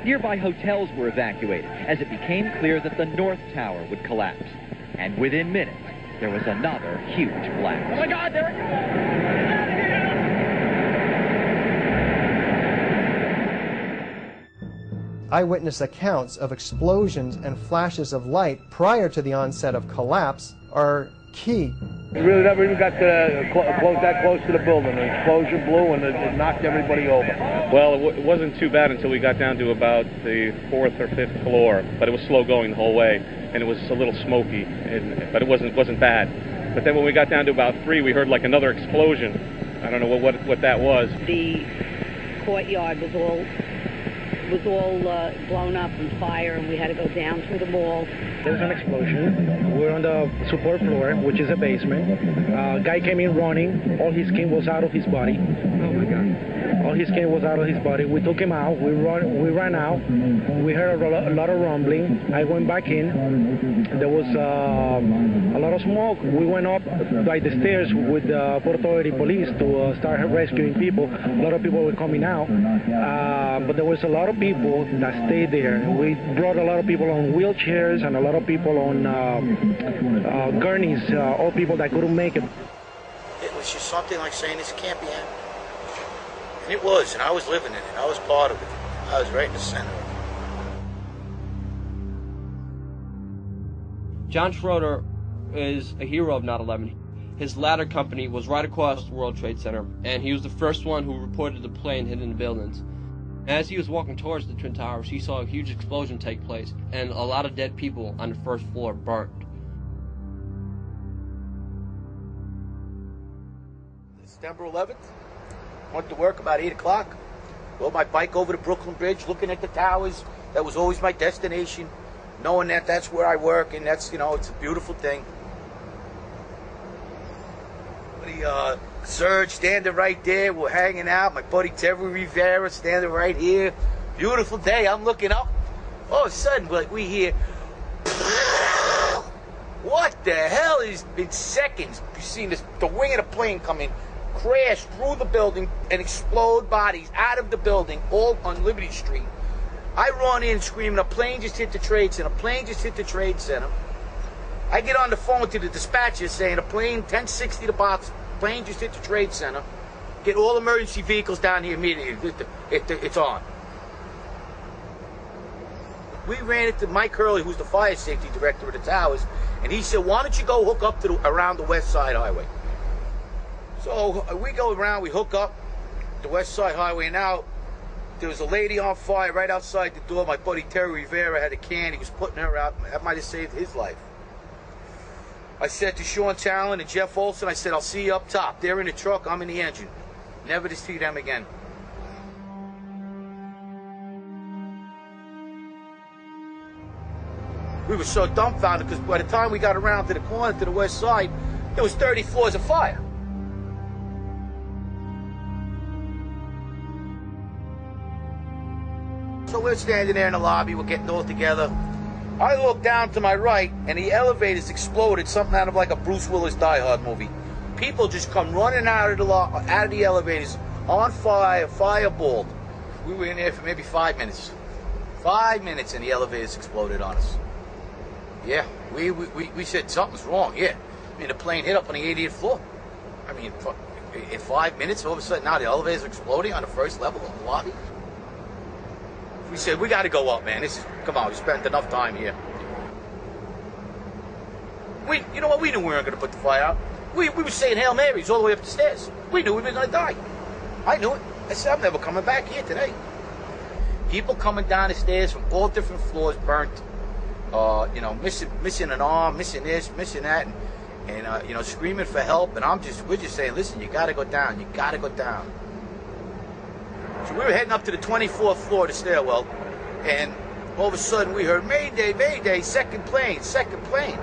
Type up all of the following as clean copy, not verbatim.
Nearby hotels were evacuated as it became clear that the North Tower would collapse. And within minutes, there was another huge blast. Oh my God, there it goes! Eyewitness accounts of explosions and flashes of light prior to the onset of collapse are key. We really never even got to that close to the building. An explosion blew and it knocked everybody over. Well, it wasn't too bad until we got down to about the 4th or 5th floor, but it was slow going the whole way, and it was a little smoky, but it wasn't bad. But then when we got down to about 3, we heard like another explosion. I don't know what that was. The courtyard was all blown up in fire, and we had to go down through the mall. There was an explosion. We're on the support floor, which is a basement. Guy came in running. All his skin was out of his body. Oh my God. All his skin was out of his body. We took him out. We ran out. We heard a lot of rumbling. I went back in. There was a lot of smoke. We went up like the stairs with the Port Authority police to start rescuing people. A lot of people were coming out, but there was a lot of people that stayed there. We brought a lot of people on wheelchairs and a lot of people on gurneys, all people that couldn't make it. It was just something like saying this can't be happening. And it was, and I was living in it. I was part of it. I was right in the center of it. John Schroeder is a hero of 9/11. His ladder company was right across the World Trade Center, and he was the first one who reported the plane hitting the buildings. As he was walking towards the Twin Towers, he saw a huge explosion take place, and a lot of dead people on the first floor burnt. September 11th, went to work about 8 o'clock, rode my bike over to Brooklyn Bridge, looking at the towers. That was always my destination, knowing that that's where I work, and that's, it's a beautiful thing. Serge standing right there, we're hanging out. My buddy Terry Rivera standing right here. Beautiful day, I'm looking up. All of a sudden, we hear, what the hell? Is in seconds, you've seen the wing of the plane come in, crash through the building, and explode bodies out of the building, all on Liberty Street. I run in screaming, a plane just hit the Trade Center, a plane just hit the Trade Center. I get on the phone to the dispatcher saying, a plane, 1060 the box, plane just hit the Trade Center. Get all emergency vehicles down here immediately. It's on. We ran into Mike Hurley, who's the fire safety director of the towers, and he said, why don't you go hook up to around the West Side Highway? So we go around, we hook up the West Side Highway. Now, there was a lady on fire right outside the door. My buddy Terry Rivera had a can. He was putting her out. That might have saved his life. I said to Sean Talon and Jeff Olson, I said, I'll see you up top. They're in the truck, I'm in the engine. Never to see them again. We were so dumbfounded because by the time we got around to the corner to the west side, there was 30 floors of fire. So we're standing there in the lobby, we're getting all together. I look down to my right, and the elevators exploded, something out of like a Bruce Willis Die Hard movie. People just come running out of the elevators, on fire, fireballed. We were in there for maybe 5 minutes. 5 minutes, and the elevators exploded on us. Yeah, we said something's wrong, yeah. I mean, the plane hit up on the 80th floor. I mean, in 5 minutes, all of a sudden now the elevators are exploding on the first level of the lobby. We said, we got to go up, man. Come on, we spent enough time here. You know what? We knew we weren't going to put the fire out. We were saying Hail Marys all the way up the stairs. We knew we were going to die. I knew it. I said, I'm never coming back here today. People coming down the stairs from all different floors, burnt. Missing an arm, missing this, missing that, and screaming for help. And we're just saying, listen, you got to go down. You got to go down. So we were heading up to the 24th floor of the stairwell, and all of a sudden we heard, Mayday, Mayday, second plane, second plane.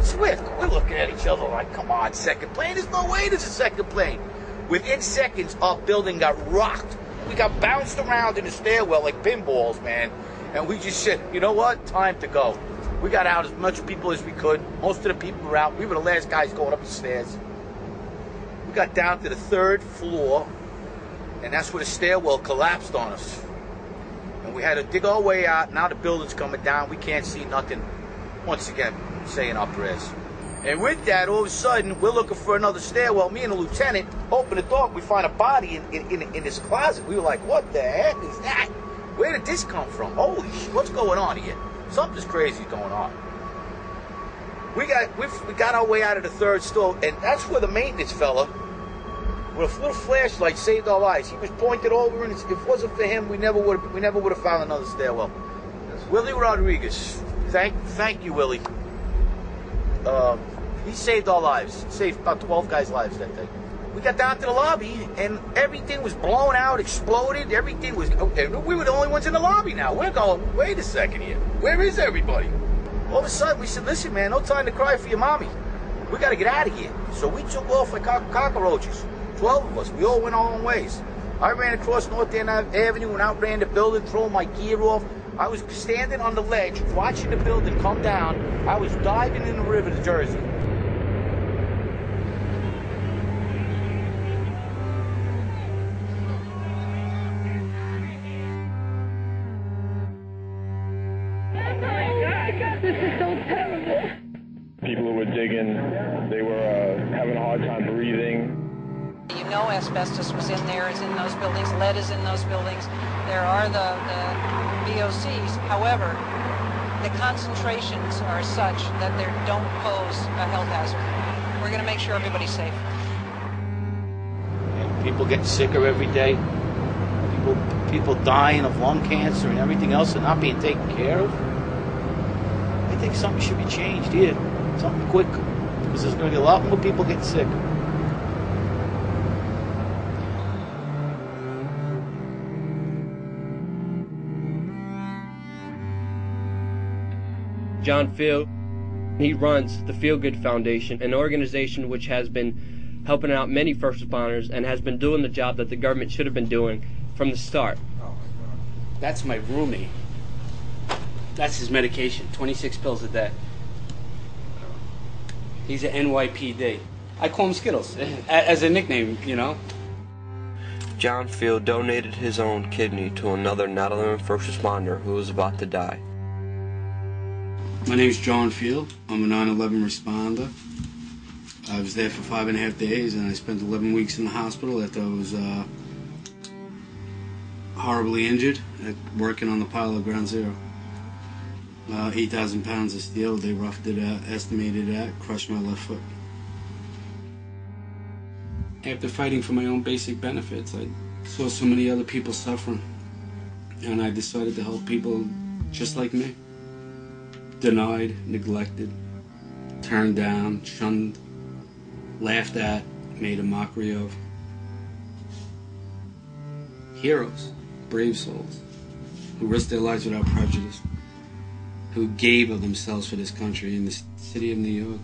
Swift, we're looking at each other like, come on, second plane? There's no way there's a second plane. Within seconds, our building got rocked. We got bounced around in the stairwell like pinballs, man. And we just said, you know what? Time to go. We got out as much people as we could. Most of the people were out. We were the last guys going up the stairs. We got down to the 3rd floor, and that's where the stairwell collapsed on us. And we had to dig our way out. Now the building's coming down. We can't see nothing. Once again, saying our prayers. And with that, all of a sudden, we're looking for another stairwell. Me and the lieutenant open the door. We find a body in this closet. We were like, what the heck is that? Where did this come from? Holy shit, what's going on here? Something's crazy going on. We got our way out of the third store, and that's where the maintenance fella, with a little flashlight, saved our lives. He was pointed over, and if it wasn't for him, we never would have found another stairwell. Willie Rodriguez, thank you, Willie. He saved our lives. He saved about 12 guys' lives that day. We got down to the lobby, and everything was blown out, exploded. Everything was. Okay, we were the only ones in the lobby now. We're going. Wait a second here. Where is everybody? All of a sudden, we said, listen, man, no time to cry for your mommy. We got to get out of here. So we took off like cockroaches. 12 of us. We all went our own ways. I ran across North End Avenue and outran the building, throwing my gear off. I was standing on the ledge, watching the building come down. I was diving in the river to Jersey. This is so terrible. People who were digging, they were having a hard time breathing. You know asbestos was in there, is in those buildings, lead is in those buildings. There are the VOCs. However, the concentrations are such that they don't pose a health hazard. We're going to make sure everybody's safe. And people getting sicker every day. People dying of lung cancer and everything else and not being taken care of. I think something should be changed here. Something quick. Because there's going to be a lot more people getting sick. John Field, he runs the Feel Good Foundation, an organization which has been helping out many first responders and has been doing the job that the government should have been doing from the start. That's my roomie. That's his medication, 26 pills a day. He's an NYPD. I call him Skittles, as a nickname, you know. John Field donated his own kidney to another 9/11 first responder who was about to die. My name's John Field. I'm a 9/11 responder. I was there for 5.5 days, and I spent 11 weeks in the hospital after I was horribly injured working on the pile of Ground Zero. 8,000 pounds of steel, they roughed it out, estimated it out, crushed my left foot. After fighting for my own basic benefits, I saw so many other people suffering, and I decided to help people just like me. Denied, neglected, turned down, shunned, laughed at, made a mockery of. Heroes, brave souls, who risked their lives without prejudice, who gave of themselves for this country in the city of New York.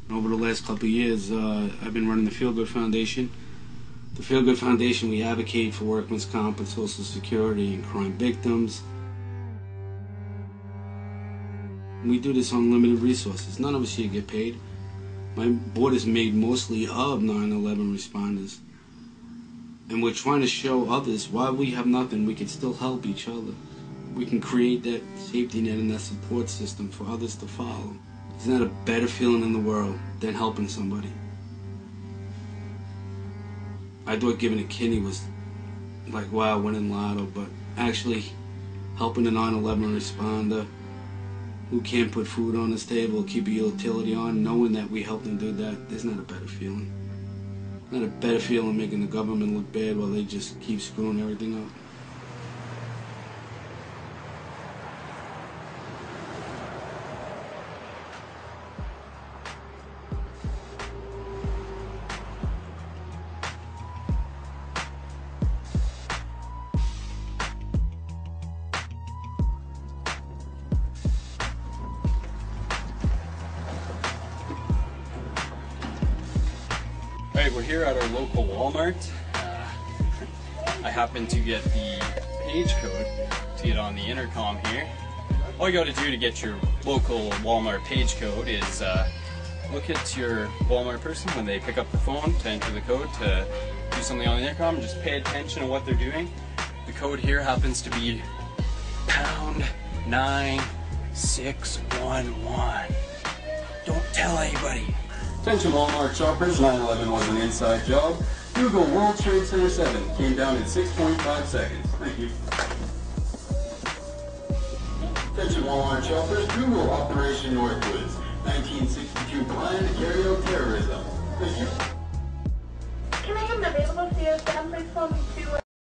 Over the last couple of years, I've been running the Feel Good Foundation. The Feel Good Foundation, we advocate for workman's comp and Social Security and crime victims. We do this on limited resources. None of us here get paid. My board is made mostly of 9/11 responders. And we're trying to show others while we have nothing, we can still help each other. We can create that safety net and that support system for others to follow. Isn't that a better feeling in the world than helping somebody? I thought giving a kidney was like, wow, winning lotto, but actually helping a 9/11 responder who can't put food on his table, keep a utility on, knowing that we helped them do that, there's not a better feeling. Not a better feeling making the government look bad while they just keep screwing everything up. Alright, we're here at our local Walmart. I happen to get the page code to get on the intercom here. All you gotta do to get your local Walmart page code is look at your Walmart person when they pick up the phone to enter the code to do something on the intercom. Just pay attention to what they're doing. The code here happens to be pound 9611. Don't tell anybody. Attention Walmart shoppers, 9/11 was an inside job. Google World Trade Center 7 came down in 6.5 seconds. Thank you. Attention Walmart shoppers, Google Operation Northwoods, 1962 plan to carry out terrorism. Thank you. Can I have an available CSM, please, for me to